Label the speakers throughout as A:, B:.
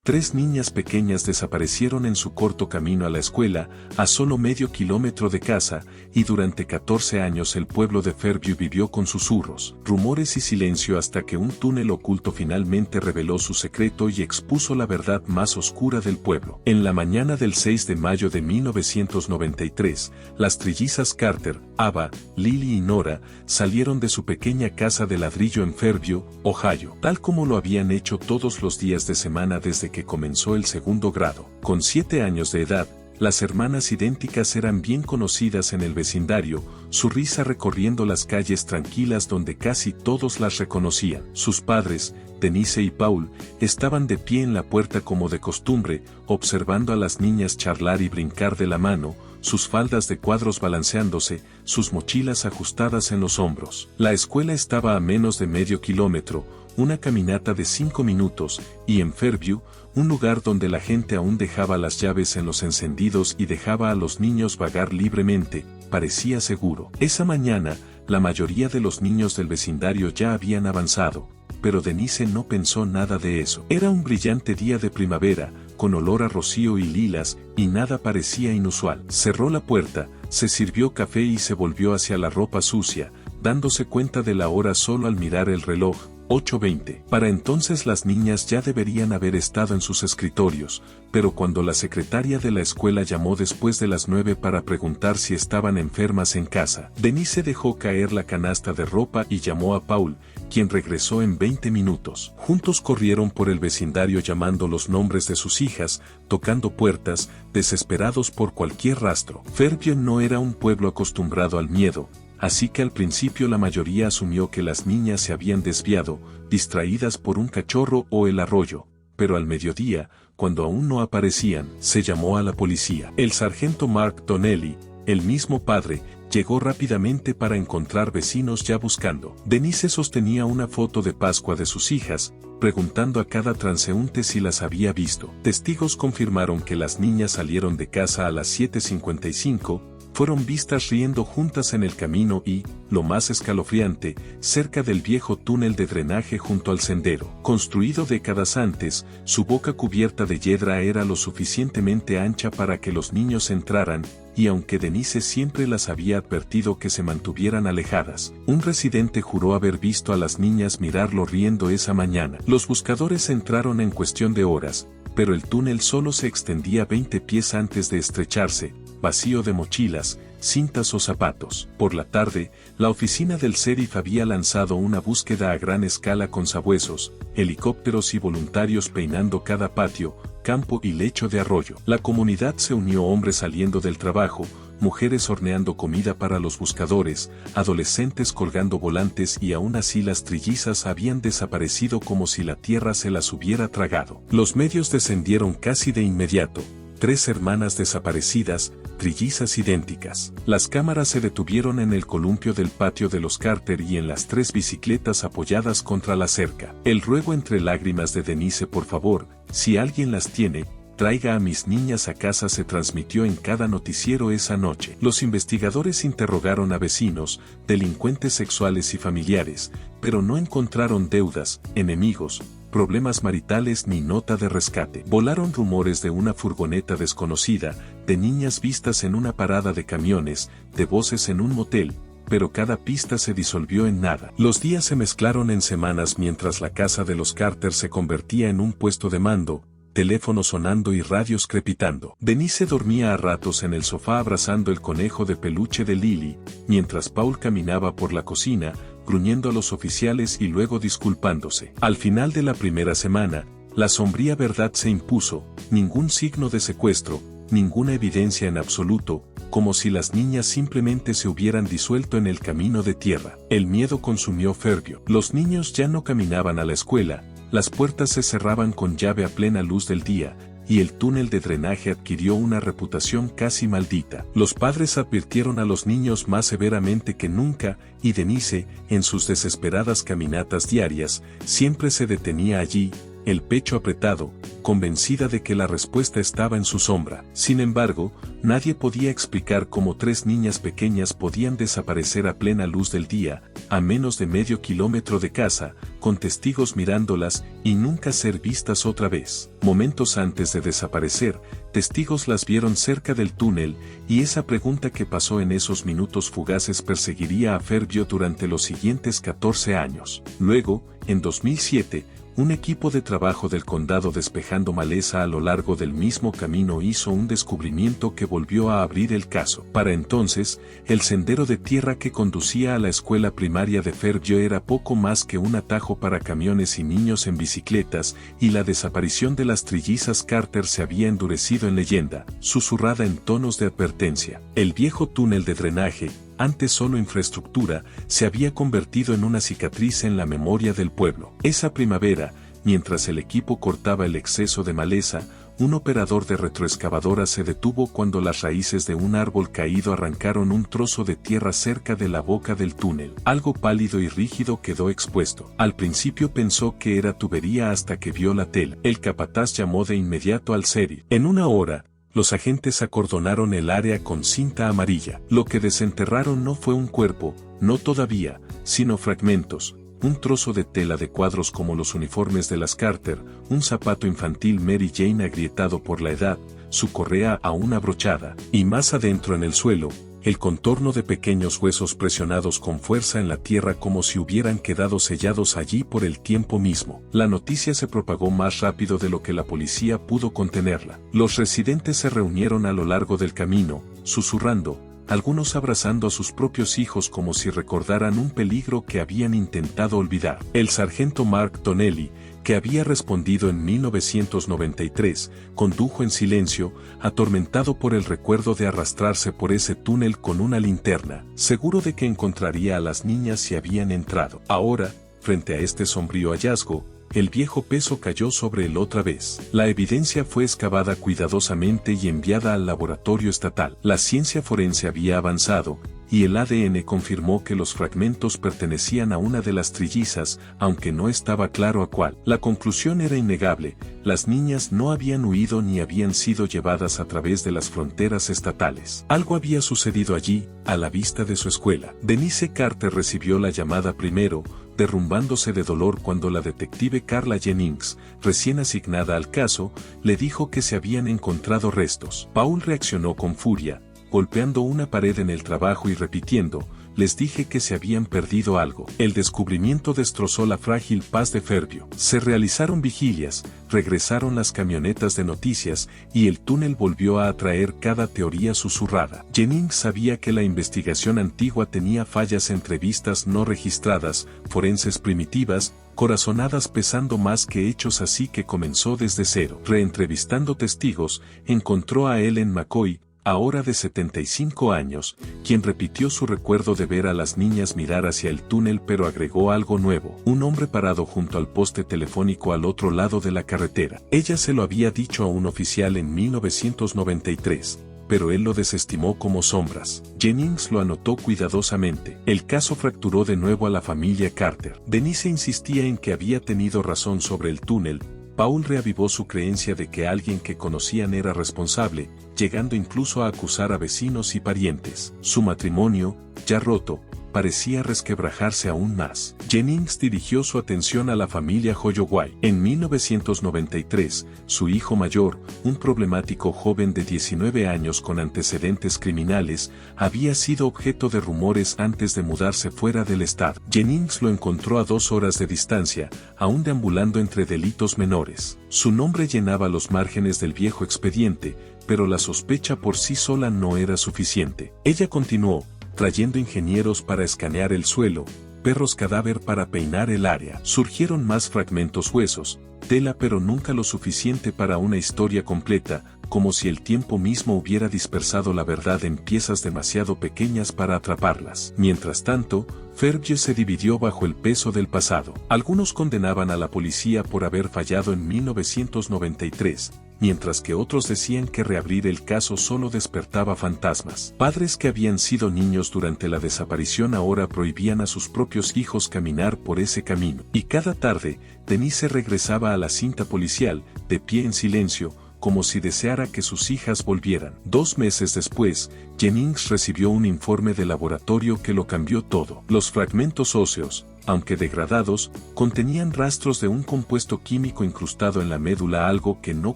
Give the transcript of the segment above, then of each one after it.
A: Tres niñas pequeñas desaparecieron en su corto camino a la escuela, a solo medio kilómetro de casa, y durante 14 años el pueblo de Fairview vivió con susurros, rumores y silencio hasta que un túnel oculto finalmente reveló su secreto y expuso la verdad más oscura del pueblo. En la mañana del 6 de mayo de 1993, las trillizas Carter, Ava, Lily y Nora, salieron de su pequeña casa de ladrillo en Fairview, Ohio, tal como lo habían hecho todos los días de semana desde que comenzó el segundo grado. Con 7 años de edad, las hermanas idénticas eran bien conocidas en el vecindario, su risa recorriendo las calles tranquilas donde casi todos las reconocían. Sus padres, Denise y Paul, estaban de pie en la puerta como de costumbre, observando a las niñas charlar y brincar de la mano, sus faldas de cuadros balanceándose, sus mochilas ajustadas en los hombros. La escuela estaba a menos de medio kilómetro, una caminata de 5 minutos, y en Fairview, un lugar donde la gente aún dejaba las llaves en los encendidos y dejaba a los niños vagar libremente, parecía seguro. Esa mañana, la mayoría de los niños del vecindario ya habían avanzado, pero Denise no pensó nada de eso. Era un brillante día de primavera, con olor a rocío y lilas, y nada parecía inusual. Cerró la puerta, se sirvió café y se volvió hacia la ropa sucia, dándose cuenta de la hora solo al mirar el reloj. 8:20. Para entonces las niñas ya deberían haber estado en sus escritorios, pero cuando la secretaria de la escuela llamó después de las 9 para preguntar si estaban enfermas en casa, Denise dejó caer la canasta de ropa y llamó a Paul, quien regresó en 20 minutos. Juntos corrieron por el vecindario llamando los nombres de sus hijas, tocando puertas, desesperados por cualquier rastro. Fairview no era un pueblo acostumbrado al miedo, así que al principio la mayoría asumió que las niñas se habían desviado, distraídas por un cachorro o el arroyo, pero al mediodía, cuando aún no aparecían, se llamó a la policía. El sargento Mark Donnelly, el mismo padre, llegó rápidamente para encontrar vecinos ya buscando. Denise sostenía una foto de Pascua de sus hijas, preguntando a cada transeúnte si las había visto. Testigos confirmaron que las niñas salieron de casa a las 7:55, fueron vistas riendo juntas en el camino y, lo más escalofriante, cerca del viejo túnel de drenaje junto al sendero. Construido décadas antes, su boca cubierta de hiedra era lo suficientemente ancha para que los niños entraran, y aunque Denise siempre las había advertido que se mantuvieran alejadas, un residente juró haber visto a las niñas mirarlo riendo esa mañana. Los buscadores entraron en cuestión de horas, pero el túnel solo se extendía 20 pies antes de estrecharse, vacío de mochilas, cintas o zapatos. Por la tarde, la oficina del sheriff había lanzado una búsqueda a gran escala con sabuesos, helicópteros y voluntarios peinando cada patio, campo y lecho de arroyo. La comunidad se unió, hombres saliendo del trabajo, mujeres horneando comida para los buscadores, adolescentes colgando volantes, y aún así las trillizas habían desaparecido como si la tierra se las hubiera tragado. Los medios descendieron casi de inmediato. 3 hermanas desaparecidas, trillizas idénticas. Las cámaras se detuvieron en el columpio del patio de los Carter y en las 3 bicicletas apoyadas contra la cerca. El ruego entre lágrimas de Denise: por favor, si alguien las tiene, traiga a mis niñas a casa, se transmitió en cada noticiero esa noche. Los investigadores interrogaron a vecinos, delincuentes sexuales y familiares, pero no encontraron deudas, enemigos, problemas maritales ni nota de rescate. Volaron rumores de una furgoneta desconocida, de niñas vistas en una parada de camiones, de voces en un motel, pero cada pista se disolvió en nada. Los días se mezclaron en semanas mientras la casa de los Carter se convertía en un puesto de mando, teléfonos sonando y radios crepitando. Denise dormía a ratos en el sofá abrazando el conejo de peluche de Lily, mientras Paul caminaba por la cocina, gruñendo a los oficiales y luego disculpándose. Al final de la primera semana, la sombría verdad se impuso: ningún signo de secuestro, ninguna evidencia en absoluto, como si las niñas simplemente se hubieran disuelto en el camino de tierra. El miedo consumió Fairview. Los niños ya no caminaban a la escuela, las puertas se cerraban con llave a plena luz del día, y el túnel de drenaje adquirió una reputación casi maldita. Los padres advirtieron a los niños más severamente que nunca, y Denise, en sus desesperadas caminatas diarias, siempre se detenía allí, el pecho apretado, convencida de que la respuesta estaba en su sombra. Sin embargo, nadie podía explicar cómo 3 niñas pequeñas podían desaparecer a plena luz del día, a menos de medio kilómetro de casa, con testigos mirándolas y nunca ser vistas otra vez. Momentos antes de desaparecer, testigos las vieron cerca del túnel, y esa pregunta que pasó en esos minutos fugaces perseguiría a Fairview durante los siguientes 14 años. Luego, en 2007, un equipo de trabajo del condado despejando maleza a lo largo del mismo camino hizo un descubrimiento que volvió a abrir el caso. Para entonces, el sendero de tierra que conducía a la escuela primaria de Fairview era poco más que un atajo para camiones y niños en bicicletas, y la desaparición de las trillizas Carter se había endurecido en leyenda, susurrada en tonos de advertencia. El viejo túnel de drenaje, antes solo infraestructura, se había convertido en una cicatriz en la memoria del pueblo. Esa primavera, mientras el equipo cortaba el exceso de maleza, un operador de retroexcavadora se detuvo cuando las raíces de un árbol caído arrancaron un trozo de tierra cerca de la boca del túnel. Algo pálido y rígido quedó expuesto. Al principio pensó que era tubería hasta que vio la tela. El capataz llamó de inmediato al sheriff. En una hora, los agentes acordonaron el área con cinta amarilla. Lo que desenterraron no fue un cuerpo, no todavía, sino fragmentos. Un trozo de tela de cuadros como los uniformes de las Carter, un zapato infantil Mary Jane agrietado por la edad, su correa aún abrochada, y más adentro en el suelo, el contorno de pequeños huesos presionados con fuerza en la tierra como si hubieran quedado sellados allí por el tiempo mismo. La noticia se propagó más rápido de lo que la policía pudo contenerla. Los residentes se reunieron a lo largo del camino, susurrando, algunos abrazando a sus propios hijos como si recordaran un peligro que habían intentado olvidar. El sargento Mark Donnelly, que había respondido en 1993, condujo en silencio, atormentado por el recuerdo de arrastrarse por ese túnel con una linterna, seguro de que encontraría a las niñas si habían entrado. Ahora, frente a este sombrío hallazgo, el viejo peso cayó sobre él otra vez. La evidencia fue excavada cuidadosamente y enviada al laboratorio estatal. La ciencia forense había avanzado, y el ADN confirmó que los fragmentos pertenecían a una de las trillizas, aunque no estaba claro a cuál. La conclusión era innegable: las niñas no habían huido ni habían sido llevadas a través de las fronteras estatales. Algo había sucedido allí, a la vista de su escuela. Denise Carter recibió la llamada primero, derrumbándose de dolor cuando la detective Carla Jennings, recién asignada al caso, le dijo que se habían encontrado restos. Paul reaccionó con furia, golpeando una pared en el trabajo y repitiendo, les dije que se habían perdido algo. El descubrimiento destrozó la frágil paz de Fairview. Se realizaron vigilias, regresaron las camionetas de noticias, y el túnel volvió a atraer cada teoría susurrada. Jennings sabía que la investigación antigua tenía fallas: entrevistas no registradas, forenses primitivas, corazonadas pesando más que hechos, así que comenzó desde cero. Reentrevistando testigos, encontró a Ellen McCoy, ahora de 75 años, quien repitió su recuerdo de ver a las niñas mirar hacia el túnel, pero agregó algo nuevo: un hombre parado junto al poste telefónico al otro lado de la carretera. Ella se lo había dicho a un oficial en 1993, pero él lo desestimó como sombras. Jennings lo anotó cuidadosamente. El caso fracturó de nuevo a la familia Carter. Denise insistía en que había tenido razón sobre el túnel. Paul reavivó su creencia de que alguien que conocían era responsable, llegando incluso a acusar a vecinos y parientes. Su matrimonio, ya roto, parecía resquebrajarse aún más. Jennings dirigió su atención a la familia Holloway. En 1993, su hijo mayor, un problemático joven de 19 años con antecedentes criminales, había sido objeto de rumores antes de mudarse fuera del estado. Jennings lo encontró a 2 horas de distancia, aún deambulando entre delitos menores. Su nombre llenaba los márgenes del viejo expediente, pero la sospecha por sí sola no era suficiente. Ella continuó, trayendo ingenieros para escanear el suelo, perros cadáver para peinar el área. Surgieron más fragmentos: huesos, tela, pero nunca lo suficiente para una historia completa, como si el tiempo mismo hubiera dispersado la verdad en piezas demasiado pequeñas para atraparlas. Mientras tanto, Fairview se dividió bajo el peso del pasado. Algunos condenaban a la policía por haber fallado en 1993, mientras que otros decían que reabrir el caso solo despertaba fantasmas. Padres que habían sido niños durante la desaparición ahora prohibían a sus propios hijos caminar por ese camino. Y cada tarde, Denise regresaba a la cinta policial, de pie en silencio, como si deseara que sus hijas volvieran. 2 meses después, Jennings recibió un informe de laboratorio que lo cambió todo. Los fragmentos óseos, aunque degradados, contenían rastros de un compuesto químico incrustado en la médula, algo que no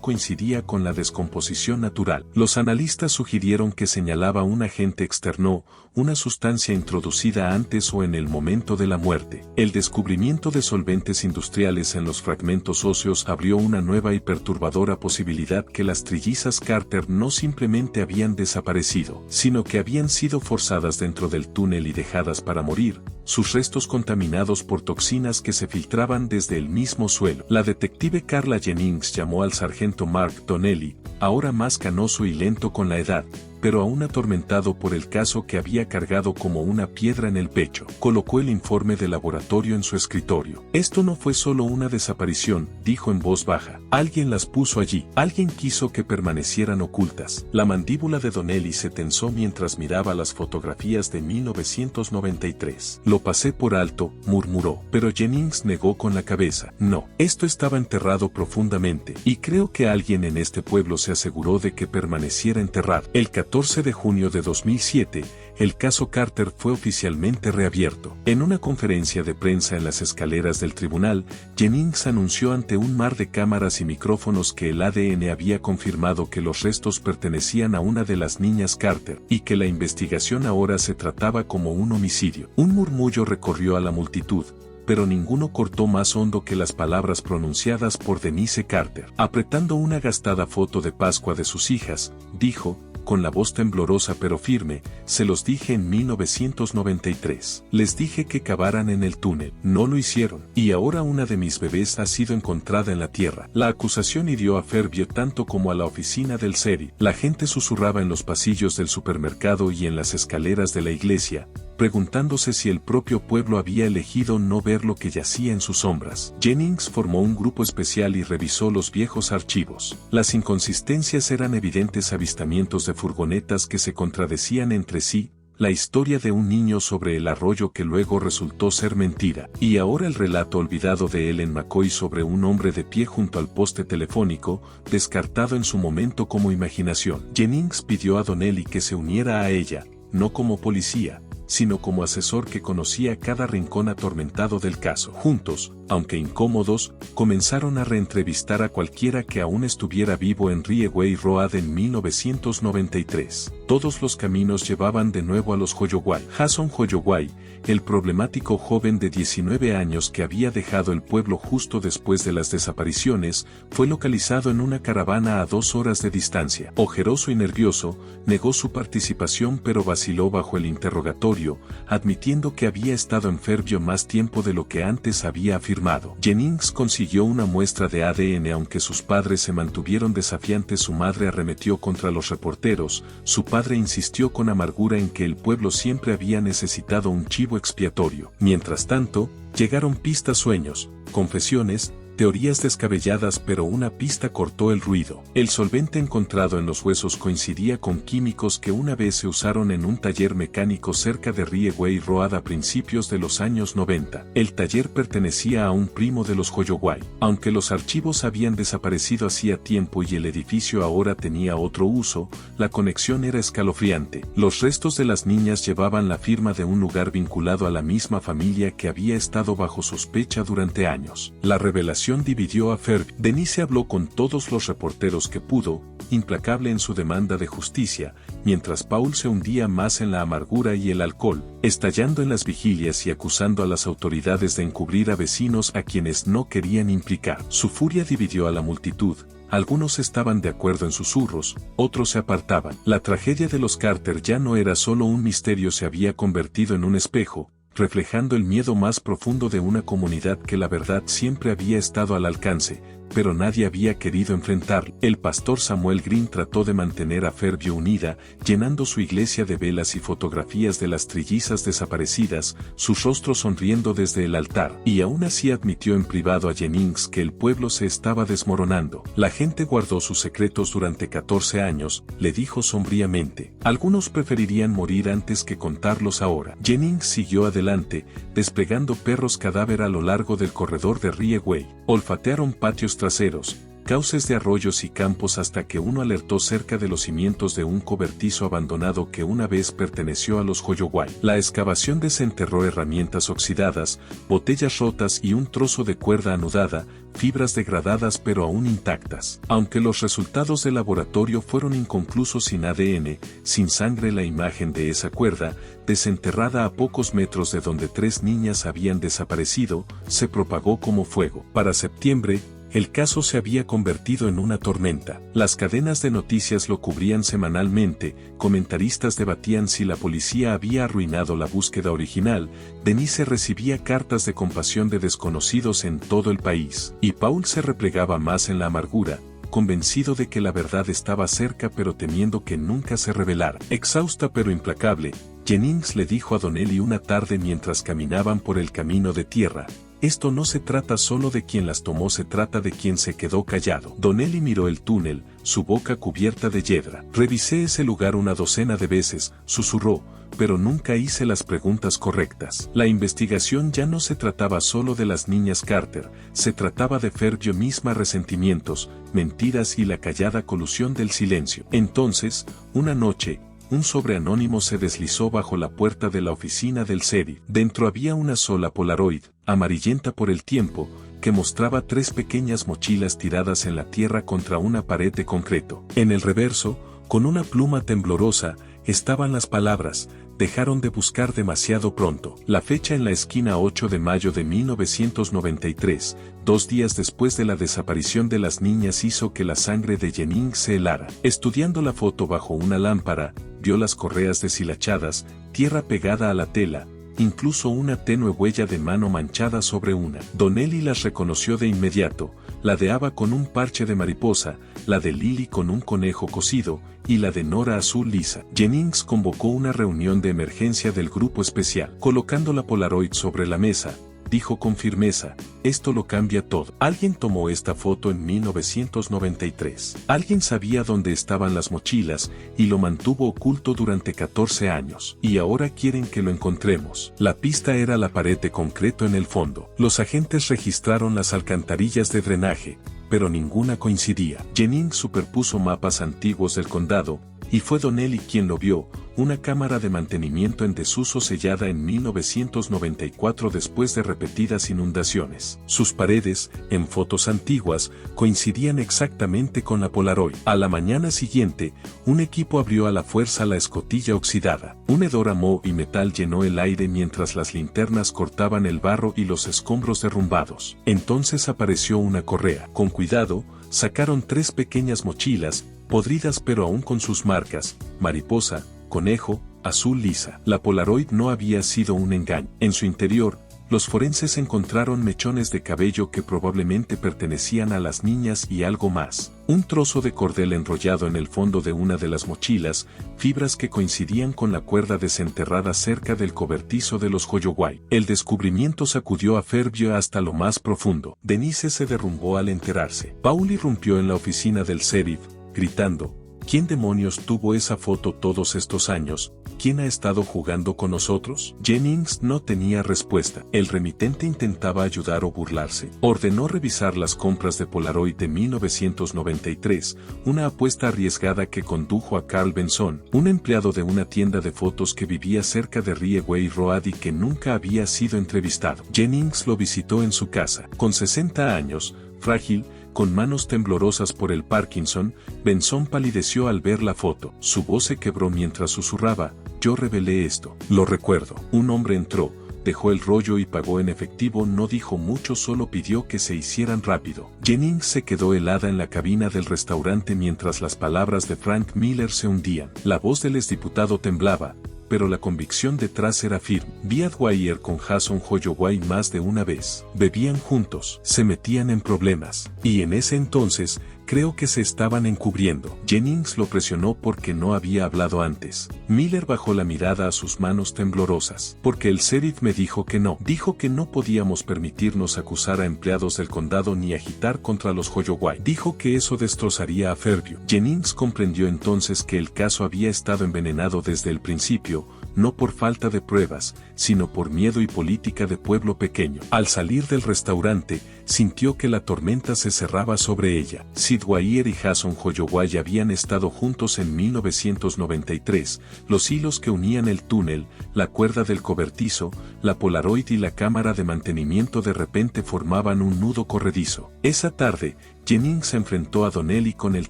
A: coincidía con la descomposición natural. Los analistas sugirieron que señalaba un agente externo, una sustancia introducida antes o en el momento de la muerte. El descubrimiento de solventes industriales en los fragmentos óseos abrió una nueva y perturbadora posibilidad: que las trillizas Carter no simplemente habían desaparecido, sino que habían sido forzadas dentro del túnel y dejadas para morir, sus restos contaminados por toxinas que se filtraban desde el mismo suelo. La detective Carla Jennings llamó al sargento Mark Donnelly, ahora más canoso y lento con la edad, pero aún atormentado por el caso que había cargado como una piedra en el pecho. Colocó el informe de laboratorio en su escritorio. Esto no fue solo una desaparición, dijo en voz baja. Alguien las puso allí. Alguien quiso que permanecieran ocultas. La mandíbula de Donnelly se tensó mientras miraba las fotografías de 1993. Lo pasé por alto, murmuró. Pero Jennings negó con la cabeza. No, esto estaba enterrado profundamente, y creo que alguien en este pueblo se aseguró de que permaneciera enterrado. El 14 de junio de 2007, el caso Carter fue oficialmente reabierto. En una conferencia de prensa en las escaleras del tribunal, Jennings anunció ante un mar de cámaras y micrófonos que el ADN había confirmado que los restos pertenecían a una de las niñas Carter, y que la investigación ahora se trataba como un homicidio. Un murmullo recorrió a la multitud, pero ninguno cortó más hondo que las palabras pronunciadas por Denise Carter. Apretando una gastada foto de Pascua de sus hijas, dijo, con la voz temblorosa pero firme: se los dije en 1993. Les dije que cavaran en el túnel. No lo hicieron. Y ahora una de mis bebés ha sido encontrada en la tierra. La acusación hirió a Fairview tanto como a la oficina del sheriff. La gente susurraba en los pasillos del supermercado y en las escaleras de la iglesia, preguntándose si el propio pueblo había elegido no ver lo que yacía en sus sombras. Jennings formó un grupo especial y revisó los viejos archivos. Las inconsistencias eran evidentes: avistamientos de furgonetas que se contradecían entre sí, la historia de un niño sobre el arroyo que luego resultó ser mentira, y ahora el relato olvidado de Ellen McCoy sobre un hombre de pie junto al poste telefónico, descartado en su momento como imaginación. Jennings pidió a Donnelly que se uniera a ella, no como policía, sino como asesor que conocía cada rincón atormentado del caso. Juntos, aunque incómodos, comenzaron a reentrevistar a cualquiera que aún estuviera vivo en Rieway Road en 1993. Todos los caminos llevaban de nuevo a los Holloway. Jason Holloway, el problemático joven de 19 años que había dejado el pueblo justo después de las desapariciones, fue localizado en una caravana a 2 horas de distancia. Ojeroso y nervioso, negó su participación pero vaciló bajo el interrogatorio, admitiendo que había estado en Fairview más tiempo de lo que antes había afirmado. Jennings consiguió una muestra de ADN aunque sus padres se mantuvieron desafiantes. Su madre arremetió contra los reporteros, su padre insistió con amargura en que el pueblo siempre había necesitado un chivo expiatorio. Mientras tanto, llegaron pistas, sueños, confesiones, teorías descabelladas, pero una pista cortó el ruido. El solvente encontrado en los huesos coincidía con químicos que una vez se usaron en un taller mecánico cerca de Rieway Road a principios de los años 90. El taller pertenecía a un primo de los Holloway. Aunque los archivos habían desaparecido hacía tiempo y el edificio ahora tenía otro uso, la conexión era escalofriante. Los restos de las niñas llevaban la firma de un lugar vinculado a la misma familia que había estado bajo sospecha durante años. La revelación dividió a Fairview. Denise habló con todos los reporteros que pudo, implacable en su demanda de justicia, mientras Paul se hundía más en la amargura y el alcohol, estallando en las vigilias y acusando a las autoridades de encubrir a vecinos a quienes no querían implicar. Su furia dividió a la multitud. Algunos estaban de acuerdo en susurros, otros se apartaban. La tragedia de los Carter ya no era solo un misterio, se había convertido en un espejo, reflejando el miedo más profundo de una comunidad que la verdad siempre había estado al alcance, pero nadie había querido enfrentarlo. El pastor Samuel Green trató de mantener a Fairview unida, llenando su iglesia de velas y fotografías de las trillizas desaparecidas, sus rostros sonriendo desde el altar, y aún así admitió en privado a Jennings que el pueblo se estaba desmoronando. La gente guardó sus secretos durante 14 años, le dijo sombríamente. Algunos preferirían morir antes que contarlos ahora. Jennings siguió adelante, desplegando perros cadáver a lo largo del corredor de Rieway. Olfatearon patios traseros, cauces de arroyos y campos hasta que uno alertó cerca de los cimientos de un cobertizo abandonado que una vez perteneció a los Hoyowai. La excavación desenterró herramientas oxidadas, botellas rotas y un trozo de cuerda anudada, fibras degradadas pero aún intactas. Aunque los resultados del laboratorio fueron inconclusos sin ADN, sin sangre, la imagen de esa cuerda, desenterrada a pocos metros de donde 3 niñas habían desaparecido, se propagó como fuego. Para septiembre, el caso se había convertido en una tormenta. Las cadenas de noticias lo cubrían semanalmente, comentaristas debatían si la policía había arruinado la búsqueda original, Denise recibía cartas de compasión de desconocidos en todo el país, y Paul se replegaba más en la amargura, convencido de que la verdad estaba cerca pero temiendo que nunca se revelara. Exhausta pero implacable, Jennings le dijo a Donnelly una tarde mientras caminaban por el camino de tierra: esto no se trata solo de quien las tomó, se trata de quien se quedó callado. Donnelly miró el túnel, su boca cubierta de hiedra. Revisé ese lugar una docena de veces, susurró, pero nunca hice las preguntas correctas. La investigación ya no se trataba solo de las niñas Carter, se trataba de Fairview misma, resentimientos, mentiras y la callada colusión del silencio. Entonces, una noche, un sobre anónimo se deslizó bajo la puerta de la oficina del sheriff. Dentro había una sola Polaroid, amarillenta por el tiempo, que mostraba 3 pequeñas mochilas tiradas en la tierra contra una pared de concreto. En el reverso, con una pluma temblorosa, estaban las palabras: dejaron de buscar demasiado pronto. La fecha en la esquina: 8 de mayo de 1993, 2 días después de la desaparición de las niñas, hizo que la sangre de Jennings se helara. Estudiando la foto bajo una lámpara, vio las correas deshilachadas, tierra pegada a la tela, incluso una tenue huella de mano manchada sobre una. Donnelly las reconoció de inmediato: la de Ava con un parche de mariposa, la de Lily con un conejo cosido, y la de Nora azul lisa. Jennings convocó una reunión de emergencia del grupo especial. Colocando la Polaroid sobre la mesa, dijo con firmeza: esto lo cambia todo. Alguien tomó esta foto en 1993. Alguien sabía dónde estaban las mochilas, y lo mantuvo oculto durante 14 años. Y ahora quieren que lo encontremos. La pista era la pared de concreto en el fondo. Los agentes registraron las alcantarillas de drenaje, pero ninguna coincidía. Jennings superpuso mapas antiguos del condado, y fue Donnelly quien lo vio: una cámara de mantenimiento en desuso sellada en 1994 después de repetidas inundaciones. Sus paredes, en fotos antiguas, coincidían exactamente con la Polaroid. A la mañana siguiente, un equipo abrió a la fuerza la escotilla oxidada. Un hedor a moho y metal llenó el aire mientras las linternas cortaban el barro y los escombros derrumbados. Entonces apareció una correa. Con cuidado, sacaron 3 pequeñas mochilas, podridas pero aún con sus marcas: mariposa, conejo, azul lisa. La Polaroid no había sido un engaño. En su interior, los forenses encontraron mechones de cabello que probablemente pertenecían a las niñas y algo más: un trozo de cordel enrollado en el fondo de una de las mochilas, fibras que coincidían con la cuerda desenterrada cerca del cobertizo de los Hoyowai. El descubrimiento sacudió a Fairview hasta lo más profundo. Denise se derrumbó al enterarse. Paul irrumpió en la oficina del sheriff, gritando: ¿quién demonios tuvo esa foto todos estos años? ¿Quién ha estado jugando con nosotros? Jennings no tenía respuesta. El remitente intentaba ayudar o burlarse. Ordenó revisar las compras de Polaroid de 1993, una apuesta arriesgada que condujo a Carl Benson, un empleado de una tienda de fotos que vivía cerca de Rieway Road y que nunca había sido entrevistado. Jennings lo visitó en su casa. Con 60 años, frágil, con manos temblorosas por el Parkinson, Benson palideció al ver la foto. Su voz se quebró mientras susurraba: yo revelé esto. Lo recuerdo. Un hombre entró, dejó el rollo y pagó en efectivo. No dijo mucho, solo pidió que se hicieran rápido. Jennings se quedó helada en la cabina del restaurante mientras las palabras de Frank Miller se hundían. La voz del exdiputado temblaba, pero la convicción detrás era firme. Vi a Dwyer con Jason Hoyoway más de una vez. Bebían juntos, se metían en problemas, y en ese entonces, creo que se estaban encubriendo. Jennings lo presionó porque no había hablado antes. Miller bajó la mirada a sus manos temblorosas. Porque el sheriff me dijo que no. Dijo que no podíamos permitirnos acusar a empleados del condado ni agitar contra los Hoyoway. Dijo que eso destrozaría a Fairview. Jennings comprendió entonces que el caso había estado envenenado desde el principio, no por falta de pruebas, sino por miedo y política de pueblo pequeño. Al salir del restaurante, sintió que la tormenta se cerraba sobre ella. Sid Dwyer y Jason Holloway habían estado juntos en 1993, los hilos que unían el túnel, la cuerda del cobertizo, la Polaroid y la cámara de mantenimiento de repente formaban un nudo corredizo. Esa tarde, Jennings se enfrentó a Donnelly con el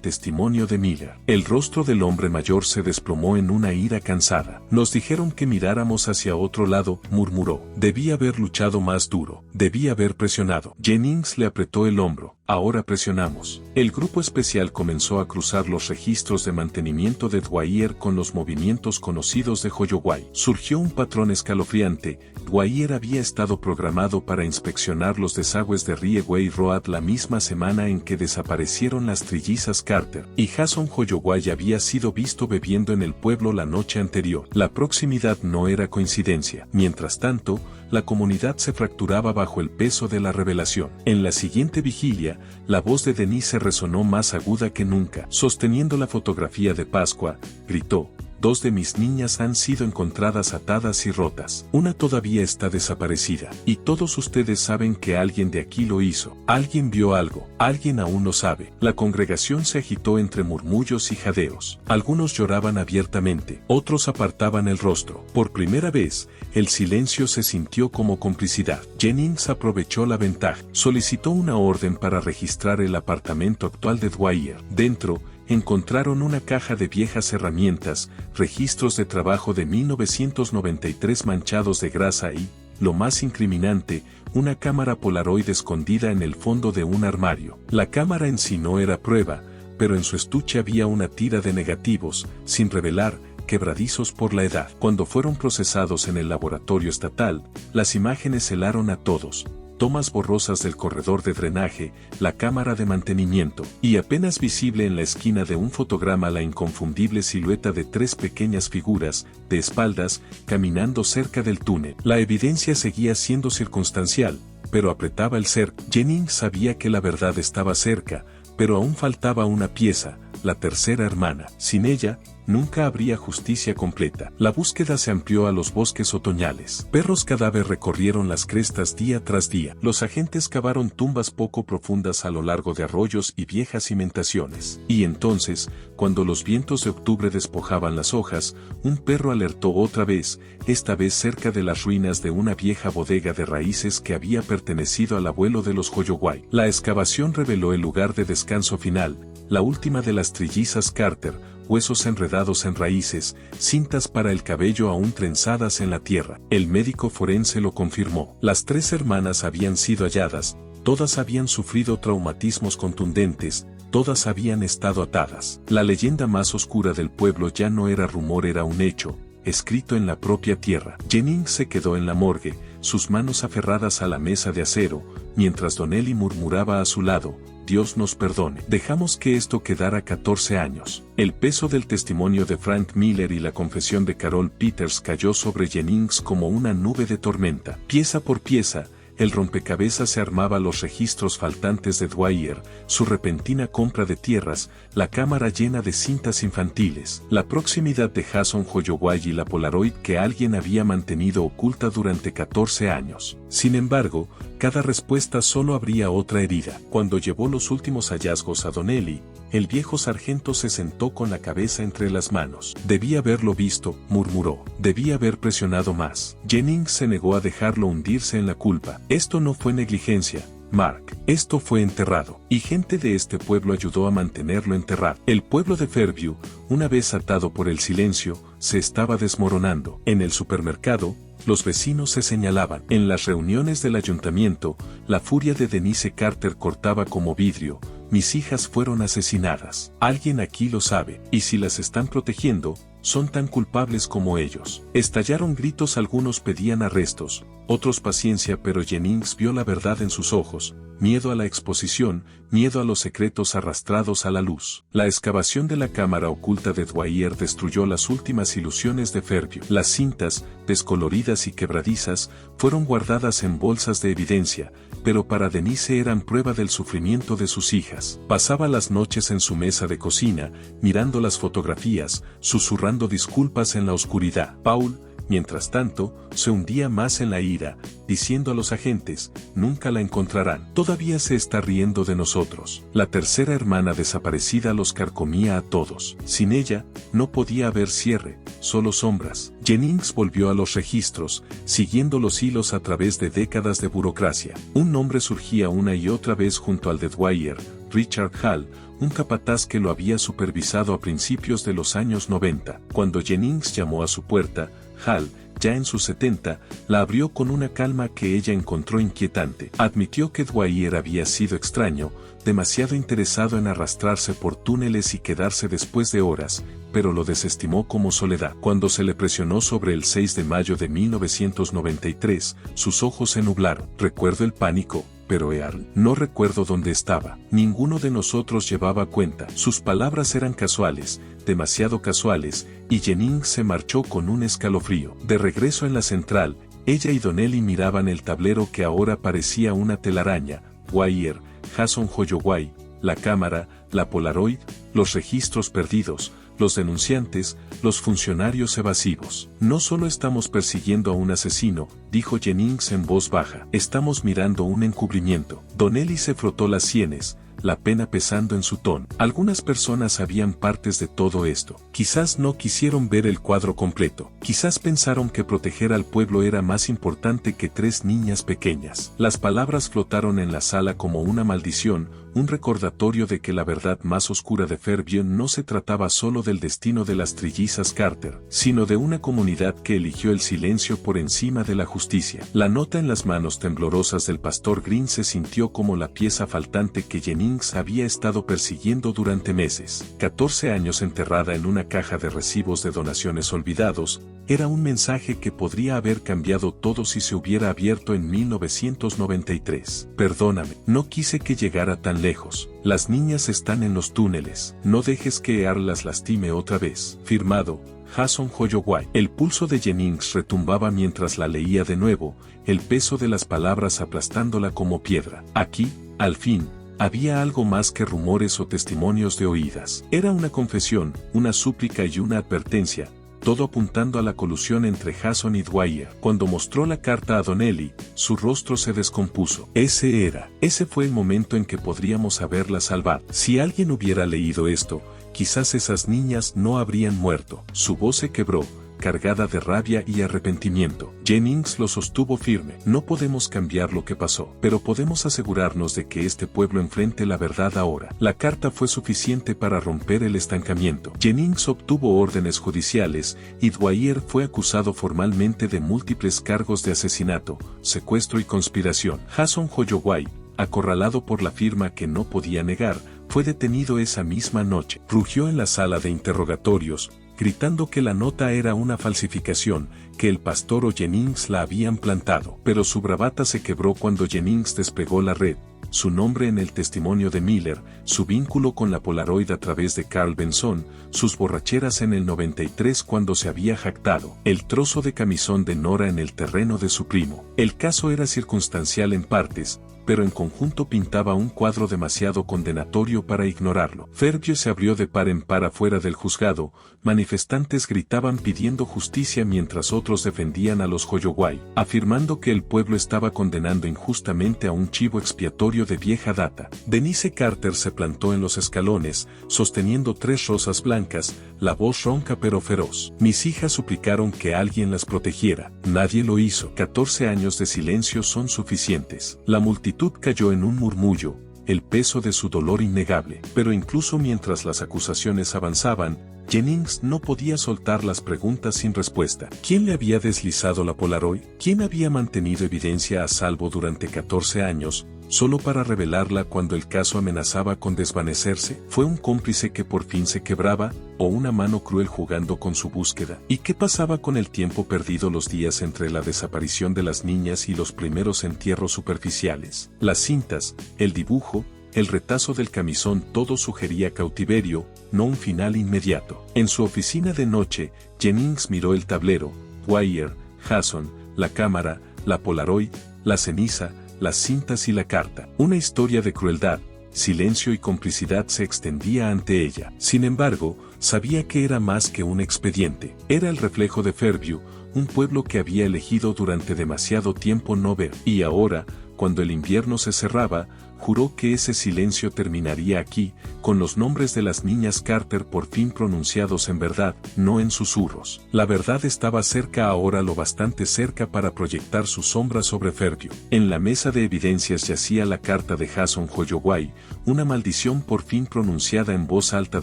A: testimonio de Miller. El rostro del hombre mayor se desplomó en una ira cansada. Nos dijeron que miráramos hacia otro lado, murmuró. Debí haber luchado más duro. Debí haber presionado. Jennings le apretó el hombro. Ahora presionamos. El grupo especial comenzó a cruzar los registros de mantenimiento de Dwyer con los movimientos conocidos de Holloway. Surgió un patrón escalofriante. Dwyer había estado programado para inspeccionar los desagües de Rieway Road la misma semana en que desaparecieron las trillizas Carter, y Jason Holloway había sido visto bebiendo en el pueblo la noche anterior. La proximidad no era coincidencia. Mientras tanto, la comunidad se fracturaba bajo el peso de la revelación. En la siguiente vigilia, la voz de Denise resonó más aguda que nunca. Sosteniendo la fotografía de Pascua, gritó: "2 de mis niñas han sido encontradas atadas y rotas. Una todavía está desaparecida. Y todos ustedes saben que alguien de aquí lo hizo. Alguien vio algo. Alguien aún lo sabe". La congregación se agitó entre murmullos y jadeos. Algunos lloraban abiertamente, otros apartaban el rostro. Por primera vez, el silencio se sintió como complicidad. Jennings aprovechó la ventaja. Solicitó una orden para registrar el apartamento actual de Dwyer. Dentro, encontraron una caja de viejas herramientas, registros de trabajo de 1993 manchados de grasa y, lo más incriminante, una cámara Polaroid escondida en el fondo de un armario. La cámara en sí no era prueba, pero en su estuche había una tira de negativos, sin revelar, quebradizos por la edad. Cuando fueron procesados en el laboratorio estatal, las imágenes helaron a todos. Tomas borrosas del corredor de drenaje, la cámara de mantenimiento, y apenas visible en la esquina de un fotograma la inconfundible silueta de 3 pequeñas figuras, de espaldas, caminando cerca del túnel. La evidencia seguía siendo circunstancial, pero apretaba el cerco. Jennings sabía que la verdad estaba cerca, pero aún faltaba una pieza, la tercera hermana. Sin ella, nunca habría justicia completa. La búsqueda se amplió a los bosques otoñales. Perros cadáver recorrieron las crestas día tras día. Los agentes cavaron tumbas poco profundas a lo largo de arroyos y viejas cimentaciones. Y entonces, cuando los vientos de octubre despojaban las hojas, un perro alertó otra vez, esta vez cerca de las ruinas de una vieja bodega de raíces que había pertenecido al abuelo de los Holloway. La excavación reveló el lugar de descanso final, la última de las trillizas Carter, huesos enredados en raíces, cintas para el cabello aún trenzadas en la tierra. El médico forense lo confirmó. Las 3 hermanas habían sido halladas, todas habían sufrido traumatismos contundentes, todas habían estado atadas. La leyenda más oscura del pueblo ya no era rumor, era un hecho, escrito en la propia tierra. Jennings se quedó en la morgue, sus manos aferradas a la mesa de acero, mientras Donnelly murmuraba a su lado: "Dios nos perdone". Dejamos que esto quedara 14 años. El peso del testimonio de Frank Miller y la confesión de Carol Peters cayó sobre Jennings como una nube de tormenta. Pieza por pieza, el rompecabezas se armaba: los registros faltantes de Dwyer, su repentina compra de tierras, la cámara llena de cintas infantiles, la proximidad de Jason Holloway y la Polaroid que alguien había mantenido oculta durante 14 años. Sin embargo, cada respuesta solo abría otra herida. Cuando llevó los últimos hallazgos a Donnelly, el viejo sargento se sentó con la cabeza entre las manos. "Debí haberlo visto", murmuró. "Debí haber presionado más". Jennings se negó a dejarlo hundirse en la culpa. "Esto no fue negligencia, Mark. Esto fue enterrado. Y gente de este pueblo ayudó a mantenerlo enterrado". El pueblo de Fairview, una vez atado por el silencio, se estaba desmoronando. En el supermercado, los vecinos se señalaban. En las reuniones del ayuntamiento, la furia de Denise Carter cortaba como vidrio: "Mis hijas fueron asesinadas. Alguien aquí lo sabe. Y si las están protegiendo, son tan culpables como ellos". Estallaron gritos, algunos pedían arrestos, otros paciencia, pero Jennings vio la verdad en sus ojos: miedo a la exposición, miedo a los secretos arrastrados a la luz. La excavación de la cámara oculta de Dwyer destruyó las últimas ilusiones de Fairview. Las cintas, descoloridas y quebradizas, fueron guardadas en bolsas de evidencia, pero para Denise eran prueba del sufrimiento de sus hijas. Pasaba las noches en su mesa de cocina, mirando las fotografías, susurrando disculpas en la oscuridad. Paul, Mientras tanto, se hundía más en la ira, diciendo a los agentes, nunca la encontrarán. Todavía se está riendo de nosotros. La tercera hermana desaparecida los carcomía a todos. Sin ella, no podía haber cierre, solo sombras. Jennings volvió a los registros, siguiendo los hilos a través de décadas de burocracia. Un nombre surgía una y otra vez junto al de Dwyer, Richard Hall, un capataz que lo había supervisado a principios de los años 90. Cuando Jennings llamó a su puerta, Hall, ya en sus 70, la abrió con una calma que ella encontró inquietante. Admitió que Dwyer había sido extraño, demasiado interesado en arrastrarse por túneles y quedarse después de horas, pero lo desestimó como soledad. Cuando se le presionó sobre el 6 de mayo de 1993, sus ojos se nublaron. Recuerdo el pánico, pero Earl, no recuerdo dónde estaba. Ninguno de nosotros llevaba cuenta. Sus palabras eran casuales, demasiado casuales, y Jennings se marchó con un escalofrío. De regreso en la central, ella y Donnelly miraban el tablero que ahora parecía una telaraña. Dwyer, Jason Holloway, la cámara, la Polaroid, los registros perdidos, los denunciantes, los funcionarios evasivos. No solo estamos persiguiendo a un asesino, dijo Jennings en voz baja. Estamos mirando un encubrimiento. Donnelly se frotó las sienes, la pena pesando en su tono. Algunas personas sabían partes de todo esto. Quizás no quisieron ver el cuadro completo. Quizás pensaron que proteger al pueblo era más importante que 3 niñas pequeñas. Las palabras flotaron en la sala como una maldición, un recordatorio de que la verdad más oscura de Fairview no se trataba solo del destino de las trillizas Carter, sino de una comunidad que eligió el silencio por encima de la justicia. La nota en las manos temblorosas del pastor Green se sintió como la pieza faltante que Jennings había estado persiguiendo durante meses. 14 años enterrada en una caja de recibos de donaciones olvidados, era un mensaje que podría haber cambiado todo si se hubiera abierto en 1993. Perdóname, no quise que llegara tan lejos. Las niñas están en los túneles. No dejes que Earl las lastime otra vez. Firmado, Jason Holloway. El pulso de Jennings retumbaba mientras la leía de nuevo, el peso de las palabras aplastándola como piedra. Aquí, al fin, había algo más que rumores o testimonios de oídas. Era una confesión, una súplica y una advertencia, todo apuntando a la colusión entre Jason y Dwyer. Cuando mostró la carta a Donnelly, su rostro se descompuso. Ese fue el momento en que podríamos haberla salvado. Si alguien hubiera leído esto, quizás esas niñas no habrían muerto. Su voz se quebró, cargada de rabia y arrepentimiento. Jennings lo sostuvo firme. No podemos cambiar lo que pasó, pero podemos asegurarnos de que este pueblo enfrente la verdad ahora. La carta fue suficiente para romper el estancamiento. Jennings obtuvo órdenes judiciales, y Dwyer fue acusado formalmente de múltiples cargos de asesinato, secuestro y conspiración. Jason Holloway, acorralado por la firma que no podía negar, fue detenido esa misma noche. Rugió en la sala de interrogatorios, gritando que la nota era una falsificación, que el pastor o Jennings la habían plantado. Pero su bravata se quebró cuando Jennings despegó la red, su nombre en el testimonio de Miller, su vínculo con la Polaroid a través de Carl Benson, sus borracheras en el 93 cuando se había jactado, el trozo de camisón de Nora en el terreno de su primo. El caso era circunstancial en partes, pero en conjunto pintaba un cuadro demasiado condenatorio para ignorarlo. Fairview se abrió de par en par afuera del juzgado, manifestantes gritaban pidiendo justicia mientras otros defendían a los Holloway, afirmando que el pueblo estaba condenando injustamente a un chivo expiatorio de vieja data. Denise Carter se plantó en los escalones, sosteniendo 3 rosas blancas, la voz ronca pero feroz. Mis hijas suplicaron que alguien las protegiera. Nadie lo hizo. 14 años de silencio son suficientes. La multitud cayó en un murmullo, el peso de su dolor innegable. Pero incluso mientras las acusaciones avanzaban, Jennings no podía soltar las preguntas sin respuesta. ¿Quién le había deslizado la Polaroid? ¿Quién había mantenido evidencia a salvo durante 14 años, solo para revelarla cuando el caso amenazaba con desvanecerse? ¿Fue un cómplice que por fin se quebraba, o una mano cruel jugando con su búsqueda? ¿Y qué pasaba con el tiempo perdido los días entre la desaparición de las niñas y los primeros entierros superficiales? Las cintas, el dibujo, el retazo del camisón, todo sugería cautiverio, no un final inmediato. En su oficina de noche, Jennings miró el tablero, Dwyer, Jason, la cámara, la Polaroid, la ceniza, las cintas y la carta. Una historia de crueldad, silencio y complicidad se extendía ante ella. Sin embargo, sabía que era más que un expediente. Era el reflejo de Fairview, un pueblo que había elegido durante demasiado tiempo no ver. Y ahora, cuando el invierno se cerraba, juró que ese silencio terminaría aquí, con los nombres de las niñas Carter por fin pronunciados en verdad, no en susurros. La verdad estaba cerca, ahora lo bastante cerca para proyectar su sombra sobre Fairview. En la mesa de evidencias yacía la carta de Jason Holloway, una maldición por fin pronunciada en voz alta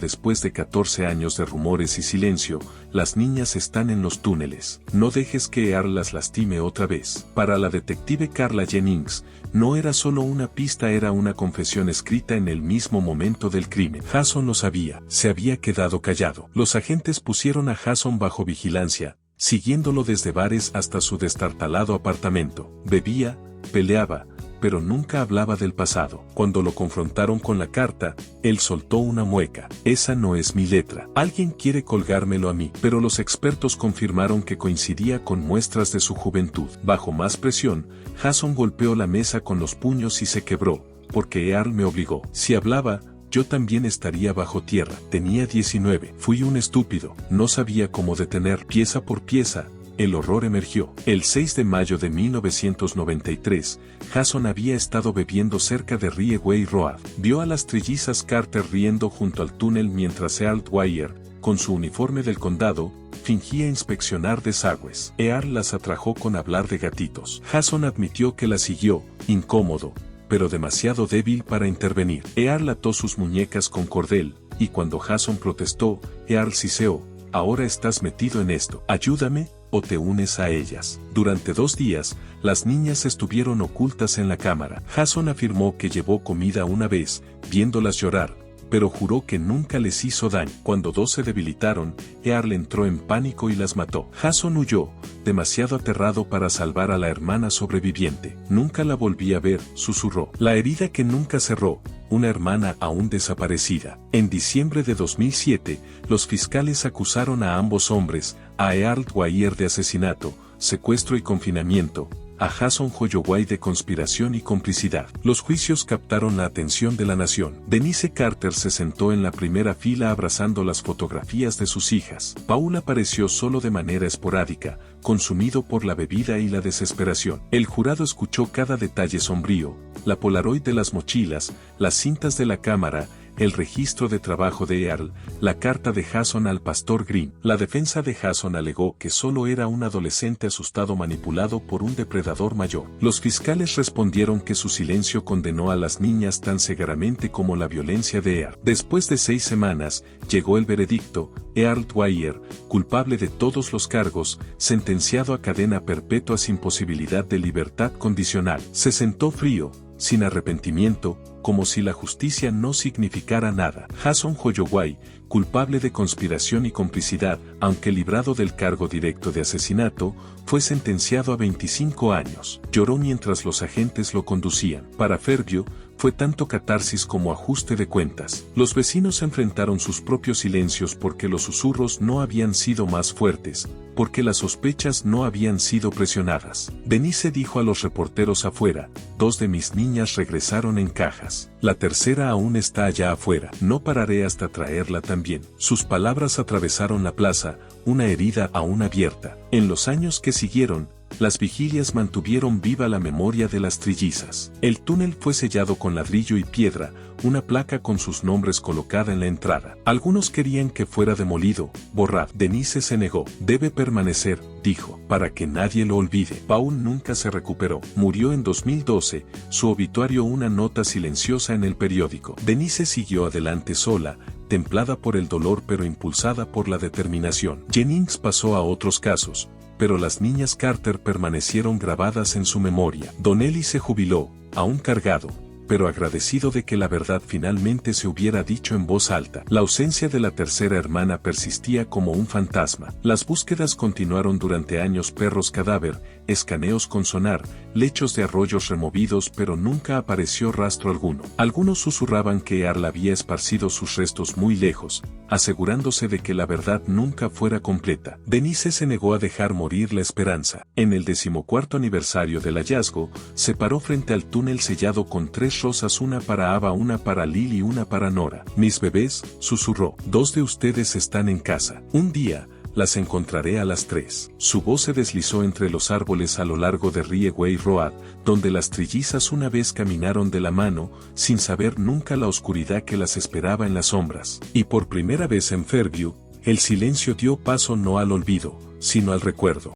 A: después de 14 años de rumores y silencio. Las niñas están en los túneles. No dejes que Earl las lastime otra vez. Para la detective Carla Jennings, no era solo una pista, era una confesión escrita en el mismo momento del crimen. Jason lo sabía, se había quedado callado. Los agentes pusieron a Jason bajo vigilancia, siguiéndolo desde bares hasta su destartalado apartamento. Bebía, peleaba, pero nunca hablaba del pasado. Cuando lo confrontaron con la carta, él soltó una mueca. Esa no es mi letra. Alguien quiere colgármelo a mí. Pero los expertos confirmaron que coincidía con muestras de su juventud. Bajo más presión, Jason golpeó la mesa con los puños y se quebró, porque Earl me obligó. Si hablaba, yo también estaría bajo tierra. Tenía 19. Fui un estúpido. No sabía cómo detener. Pieza por pieza, el horror emergió. El 6 de mayo de 1993, Jason había estado bebiendo cerca de Rieway Road. Vio a las trillizas Carter riendo junto al túnel mientras Earl Dwyer, con su uniforme del condado, fingía inspeccionar desagües. Earl las atrajo con hablar de gatitos. Jason admitió que la siguió, incómodo, pero demasiado débil para intervenir. Earl ató sus muñecas con cordel, y cuando Jason protestó, Earl siseó: ahora estás metido en esto. Ayúdame, o te unes a ellas. Durante 2 días, las niñas estuvieron ocultas en la cámara. Jason afirmó que llevó comida una vez, viéndolas llorar, pero juró que nunca les hizo daño. Cuando 2 se debilitaron, Earl entró en pánico y las mató. Jason huyó, demasiado aterrado para salvar a la hermana sobreviviente. Nunca la volví a ver, susurró. La herida que nunca cerró, una hermana aún desaparecida. En diciembre de 2007, los fiscales acusaron a ambos hombres, a Earl Dwyer de asesinato, secuestro y confinamiento, a Jason Holloway de conspiración y complicidad. Los juicios captaron la atención de la nación. Denise Carter se sentó en la primera fila abrazando las fotografías de sus hijas. Paul apareció solo de manera esporádica, consumido por la bebida y la desesperación. El jurado escuchó cada detalle sombrío: la Polaroid de las mochilas, las cintas de la cámara, el registro de trabajo de Earl, la carta de Jason al pastor Green. La defensa de Jason alegó que solo era un adolescente asustado manipulado por un depredador mayor. Los fiscales respondieron que su silencio condenó a las niñas tan severamente como la violencia de Earl. Después de 6 semanas, llegó el veredicto: Earl Dwyer, culpable de todos los cargos, sentenciado a cadena perpetua sin posibilidad de libertad condicional. Se sentó frío, sin arrepentimiento, como si la justicia no significara nada. Jason Holloway, culpable de conspiración y complicidad, aunque librado del cargo directo de asesinato, fue sentenciado a 25 años. Lloró mientras los agentes lo conducían. Para Fairview, fue tanto catarsis como ajuste de cuentas. Los vecinos enfrentaron sus propios silencios porque los susurros no habían sido más fuertes, porque las sospechas no habían sido presionadas. Denise dijo a los reporteros afuera: 2 de mis niñas regresaron en cajas. La tercera aún está allá afuera. No pararé hasta traerla también. Sus palabras atravesaron la plaza, una herida aún abierta. En los años que siguieron, las vigilias mantuvieron viva la memoria de las trillizas. El túnel fue sellado con ladrillo y piedra, una placa con sus nombres colocada en la entrada. Algunos querían que fuera demolido, borrado. Denise se negó. Debe permanecer, dijo, para que nadie lo olvide. Paul nunca se recuperó. Murió en 2012, su obituario una nota silenciosa en el periódico. Denise siguió adelante sola, templada por el dolor pero impulsada por la determinación. Jennings pasó a otros casos, pero las niñas Carter permanecieron grabadas en su memoria. Donnelly se jubiló, aún cargado, pero agradecido de que la verdad finalmente se hubiera dicho en voz alta. La ausencia de la tercera hermana persistía como un fantasma. Las búsquedas continuaron durante años: perros cadáver, escaneos con sonar, lechos de arroyos removidos, pero nunca apareció rastro alguno. Algunos susurraban que Earl había esparcido sus restos muy lejos, asegurándose de que la verdad nunca fuera completa. Denise se negó a dejar morir la esperanza. En el 14º aniversario del hallazgo, se paró frente al túnel sellado con 3 rosas, una para Ava, una para Lil y una para Nora. Mis bebés, susurró, 2 de ustedes están en casa. Un día, las encontraré a las 3. Su voz se deslizó entre los árboles a lo largo de Rieway Road, donde las trillizas una vez caminaron de la mano, sin saber nunca la oscuridad que las esperaba en las sombras. Y por primera vez en Fairview, el silencio dio paso no al olvido, sino al recuerdo.